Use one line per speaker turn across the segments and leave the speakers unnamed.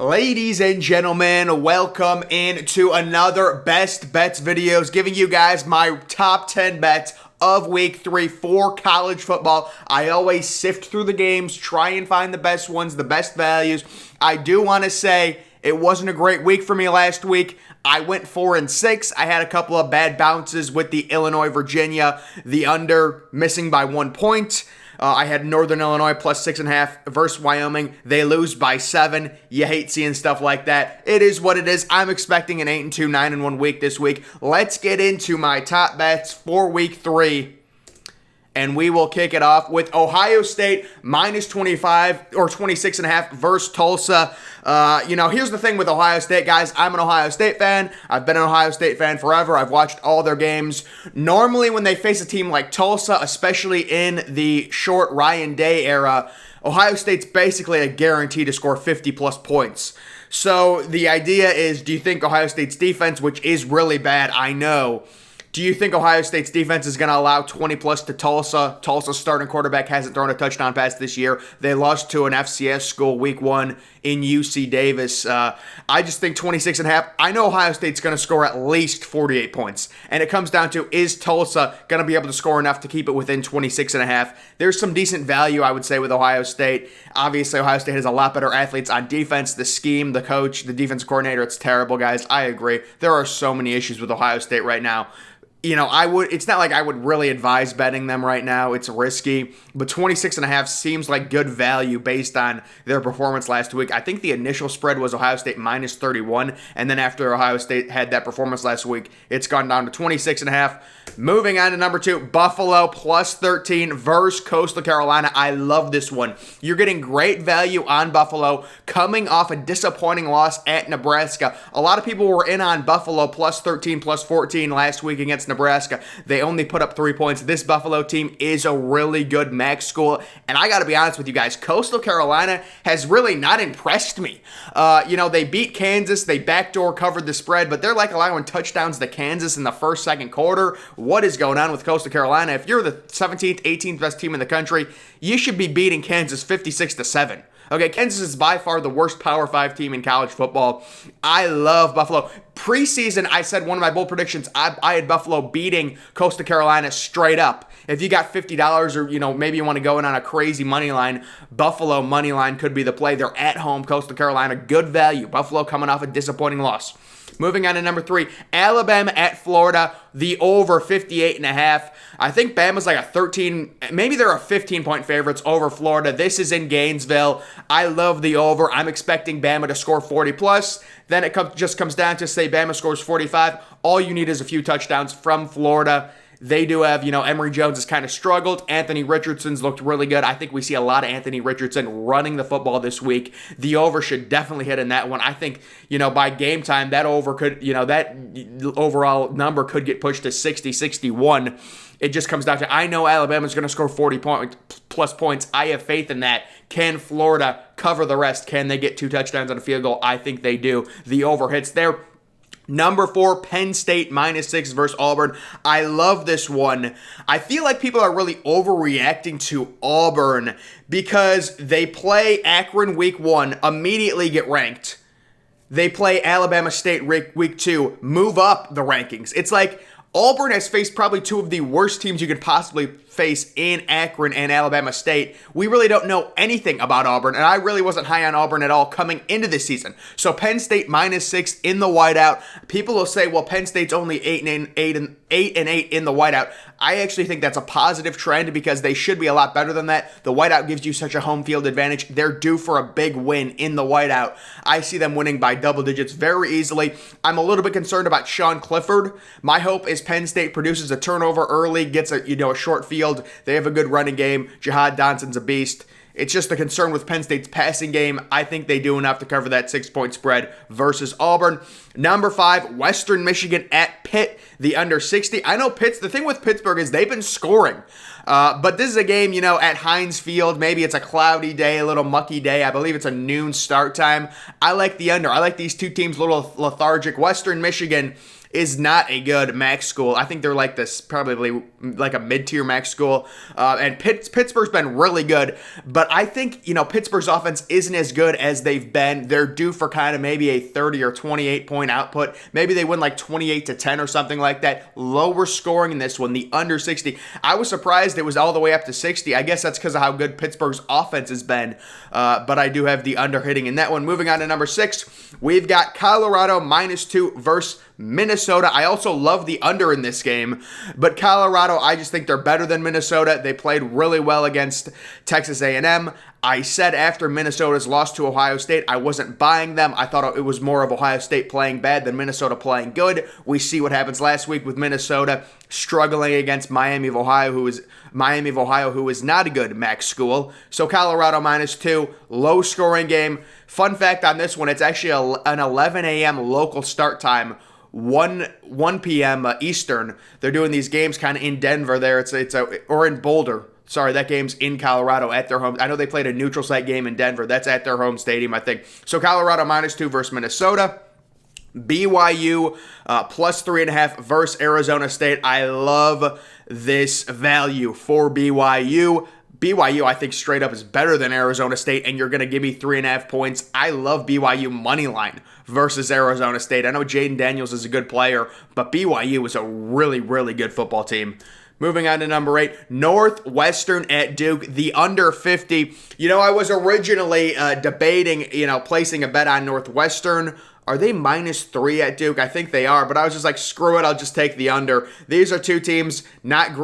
Ladies and gentlemen, welcome into another Best Bets videos, giving you guys my top 10 bets of week 3 for college football. I always sift through the games, try and find the best ones, the best values. I do want to say it wasn't a great week for me last week. I went 4-6. I had a couple of bad bounces with the Illinois-Virginia, the under missing by 1 point. I had Northern Illinois plus 6.5 versus Wyoming. They lose by 7. You hate seeing stuff like that. It is what it is. I'm expecting an 8-2, 9-1 week this week. Let's get into my top bets for week 3. And we will kick it off with Ohio State minus 25 or 26.5 versus Tulsa. Here's the thing with Ohio State, guys. I'm an Ohio State fan. I've been an Ohio State fan forever. I've watched all their games. Normally, when they face a team like Tulsa, especially in the short Ryan Day era, Ohio State's basically a guarantee to score 50-plus points. So the idea is, do you think Ohio State's defense, which is really bad, I know, do you think Ohio State's defense is going to allow 20-plus to Tulsa? Tulsa's starting quarterback hasn't thrown a touchdown pass this year. They lost to an FCS school week 1 in UC Davis. I just think 26.5. I know Ohio State's going to score at least 48 points. And it comes down to, is Tulsa going to be able to score enough to keep it within 26.5? There's some decent value, I would say, with Ohio State. Obviously, Ohio State has a lot better athletes on defense. The scheme, the coach, the defense coordinator, it's terrible, guys. I agree. There are so many issues with Ohio State right now. It's not like I would really advise betting them right now. It's risky, but 26.5 seems like good value based on their performance last week. I think the initial spread was Ohio State minus 31, and then after Ohio State had that performance last week, it's gone down to 26.5. Moving on to number 2, Buffalo plus 13 versus Coastal Carolina. I love this one. You're getting great value on Buffalo coming off a disappointing loss at Nebraska. A lot of people were in on Buffalo plus 13, plus 14 last week against Nebraska. They only put up 3 points. This Buffalo team is a really good MAC school, and I got to be honest with you guys, Coastal Carolina has really not impressed me. They beat Kansas, they backdoor covered the spread, but they're like allowing touchdowns to Kansas in the first, second quarter. What is going on with Coastal Carolina? If you're the 17th, 18th best team in the country, you should be beating Kansas 56-7. Okay, Kansas is by far the worst Power 5 team in college football. I love Buffalo. Preseason, I said one of my bold predictions, I had Buffalo beating Coastal Carolina straight up. If you got $50 or, maybe you want to go in on a crazy money line, Buffalo money line could be the play. They're at home, Coastal Carolina, good value. Buffalo coming off a disappointing loss. Moving on to number 3, Alabama at Florida, the over 58.5. I think Bama's like a 13, maybe they're a 15-point favorites over Florida. This is in Gainesville. I love the over. I'm expecting Bama to score 40+. Then it just comes down to, say, Bama scores 45. All you need is a few touchdowns from Florida. They do have, Emory Jones has kind of struggled. Anthony Richardson's looked really good. I think we see a lot of Anthony Richardson running the football this week. The over should definitely hit in that one. I think, by game time, that over could, that overall number could get pushed to 60, 61. It just comes down to, I know Alabama's going to score 40+ points. I have faith in that. Can Florida cover the rest? Can they get 2 touchdowns on a field goal? I think they do. The over hits there. Number 4, Penn State minus 6 versus Auburn. I love this one. I feel like people are really overreacting to Auburn because they play Akron week 1, immediately get ranked. They play Alabama State week 2, move up the rankings. It's like Auburn has faced probably 2 of the worst teams you could possibly face in Akron and Alabama State. We really don't know anything about Auburn, and I really wasn't high on Auburn at all coming into this season. So Penn State minus 6 in the whiteout. People will say, well, Penn State's only 8-8 in the whiteout. I actually think that's a positive trend because they should be a lot better than that. The whiteout gives you such a home field advantage. They're due for a big win in the whiteout. I see them winning by double digits very easily. I'm a little bit concerned about Sean Clifford. My hope is Penn State produces a turnover early, gets a short field. They have a good running game. Jahad Donson's a beast. It's just a concern with Penn State's passing game. I think they do enough to cover that 6-point spread versus Auburn. Number 5, Western Michigan at Pitt, the under 60. I know the thing with Pittsburgh is they've been scoring. But this is a game, at Heinz Field. Maybe it's a cloudy day, a little mucky day. I believe it's a noon start time. I like the under. I like these two teams a little lethargic. Western Michigan is not a good MAC school. I think they're like this, probably like a mid-tier MAC school. And Pittsburgh's been really good, but I think, Pittsburgh's offense isn't as good as they've been. They're due for kind of maybe a 30 or 28 point output. Maybe they win like 28-10 or something like that. Lower scoring in this one, the under 60. I was surprised it was all the way up to 60. I guess that's because of how good Pittsburgh's offense has been. But I do have the under hitting in that one. Moving on to number 6, we've got Colorado -2 versus Minnesota. I also love the under in this game, but Colorado, I just think they're better than Minnesota. They played really well against Texas A&M. I said after Minnesota's loss to Ohio State, I wasn't buying them. I thought it was more of Ohio State playing bad than Minnesota playing good. We see what happens last week with Minnesota struggling against Miami of Ohio, who is not a good MAC school. So Colorado -2, low scoring game. Fun fact on this one, it's actually an 11 a.m. local start time. 1 p.m. Eastern. They're doing these games kind of in Denver there. Or in Boulder. Sorry, that game's in Colorado at their home. I know they played a neutral site game in Denver. That's at their home stadium, I think. So Colorado -2 versus Minnesota. BYU +3.5 versus Arizona State. I love this value for BYU. BYU, I think, straight up is better than Arizona State, and you're going to give me 3.5 points. I love BYU money line versus Arizona State. I know Jaden Daniels is a good player, but BYU is a really, really good football team. Moving on to number 8, Northwestern at Duke, the under 50. I was originally debating, placing a bet on Northwestern. Are they -3 at Duke? I think they are, but I was just like, screw it, I'll just take the under. These are two teams, not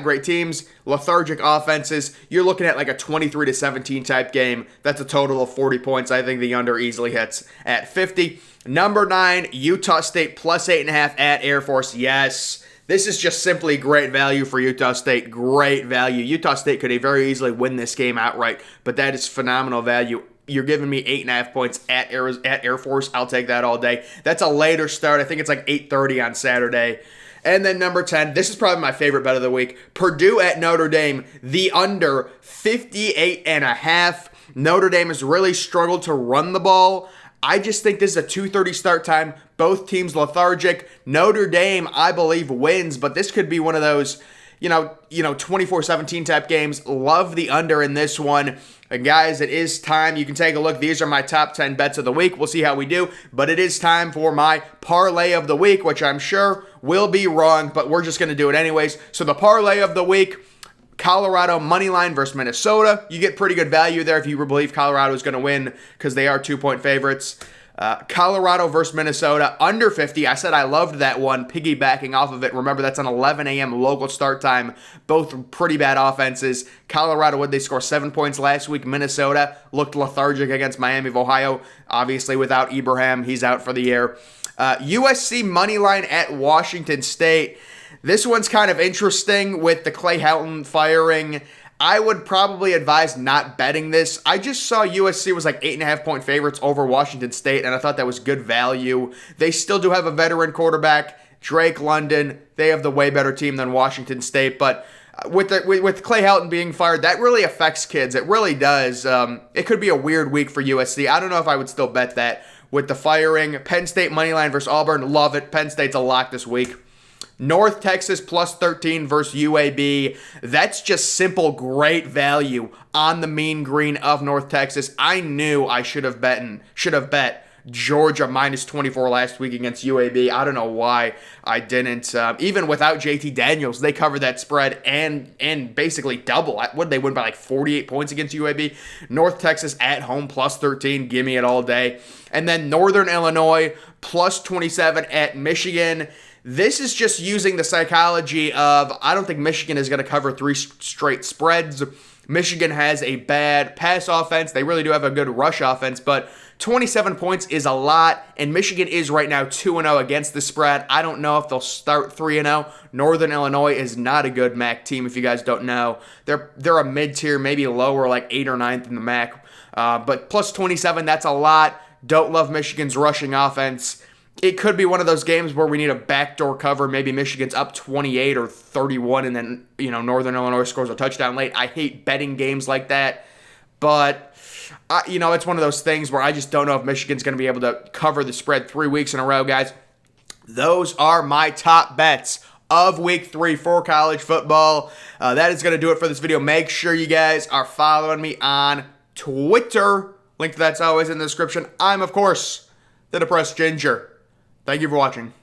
great teams, lethargic offenses. You're looking at like a 23-17 type game. That's a total of 40 points. I think the under easily hits at 50. Number 9, Utah State +8.5 at Air Force. Yes. This is just simply great value for Utah State. Great value. Utah State could very easily win this game outright, but that is phenomenal value. You're giving me 8.5 points at Air Force. I'll take that all day. That's a later start. I think it's like 8:30 on Saturday. And then number 10, this is probably my favorite bet of the week. Purdue at Notre Dame, the under 58.5. Notre Dame has really struggled to run the ball. I just think this is a 2:30 start time. Both teams lethargic. Notre Dame, I believe, wins, but this could be one of those, 24-17 type games. Love the under in this one. And guys, it is time. You can take a look. These are my top 10 bets of the week. We'll see how we do. But it is time for my parlay of the week, which I'm sure will be wrong, but we're just going to do it anyways. So the parlay of the week, Colorado moneyline versus Minnesota. You get pretty good value there if you believe Colorado is going to win because they are 2-point favorites. Colorado versus Minnesota, under 50. I said I loved that one, piggybacking off of it. Remember, that's an 11 a.m. local start time. Both pretty bad offenses. Colorado, they score 7 points last week? Minnesota looked lethargic against Miami of Ohio. Obviously, without Ibrahim, he's out for the year. USC moneyline at Washington State. This one's kind of interesting with the Clay Helton firing. I would probably advise not betting this. I just saw USC was like 8.5 point favorites over Washington State, and I thought that was good value. They still do have a veteran quarterback, Drake London. They have the way better team than Washington State, but with Clay Helton being fired, that really affects kids. It really does. It could be a weird week for USC. I don't know if I would still bet that with the firing. Penn State moneyline versus Auburn, love it. Penn State's a lock this week. North Texas +13 versus UAB. That's just simple great value on the mean green of North Texas. I knew I should have bet Georgia -24 last week against UAB. I don't know why I didn't. Even without JT Daniels, they covered that spread and basically double. What did they win by like 48 points against UAB? North Texas at home +13. Give me it all day. And then Northern Illinois +27 at Michigan. This is just using the psychology of, I don't think Michigan is going to cover 3 straight spreads. Michigan has a bad pass offense. They really do have a good rush offense, but 27 points is a lot, and Michigan is right now 2-0 against the spread. I don't know if they'll start 3-0. Northern Illinois is not a good MAC team, if you guys don't know. They're a mid-tier, maybe lower, like 8th or 9th in the MAC. But +27, that's a lot. Don't love Michigan's rushing offense. it could be one of those games where we need a backdoor cover. Maybe Michigan's up 28 or 31, and then, Northern Illinois scores a touchdown late. I hate betting games like that, but, it's one of those things where I just don't know if Michigan's going to be able to cover the spread 3 weeks in a row, guys. Those are my top bets of week 3 for college football. That is going to do it for this video. Make sure you guys are following me on Twitter. Link to that's always in the description. I'm, of course, the Depressed Ginger. Thank you for watching.